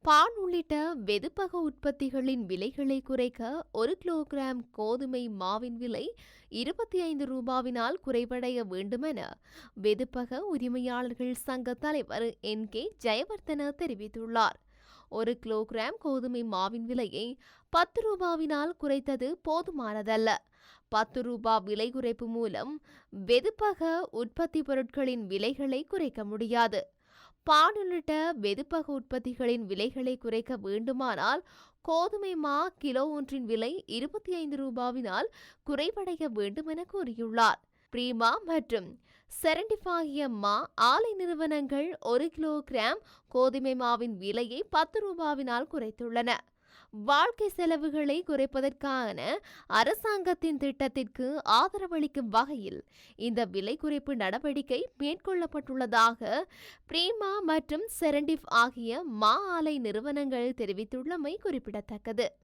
பான் உள்ளிட்ட வெதுப்பக உற்பத்திகளின் விலைகளை குறைக்க 1 கிலோகிராம் கோதுமை மாவின் விலை ரூபாவினால் குறைவடைய வேண்டுமென வெதுப்பக உரிமையாளர்கள் சங்க தலைவர் NK ஜெயவர்தன தெரிவித்துள்ளார். 1 கிலோகிராம் கோதுமை மாவின் விலையை 10 ரூபாவினால் குறைத்தது போதுமானதல்ல. 10 ரூபாய் விலை குறைப்பு மூலம் வெதுப்பக உற்பத்தி பொருட்களின் விலைகளை குறைக்க முடியாது. பான் உள்ளிட்ட வெதுப்பக உற்பத்திகளின் விலைகளை குறைக்க வேண்டுமானால் கோதுமை மா கிலோ ஒன்றின் விலை ரூபாவினால் குறைவடைய வேண்டும் என கூறியுள்ளார். பிரீமா மற்றும் செரண்டிஃப் ஆகிய மா ஆலை நிறுவனங்கள் 1 கிலோகிராம் கோதுமை மாவின் விலையை 10 ரூபாவினால் குறைத்துள்ளன. வாழ்க்கை செலவுகளை குறைப்பதற்கான அரசாங்கத்தின் திட்டத்திற்கு ஆதரவளிக்கும் வகையில் இந்த விலை குறைப்பு நடவடிக்கை மேற்கொள்ளப்பட்டுள்ளதாக பிரீமா மற்றும் செரண்டிஃப் ஆகிய மா ஆலை நிறுவனங்கள் தெரிவித்துள்ளமை குறிப்பிடத்தக்கது.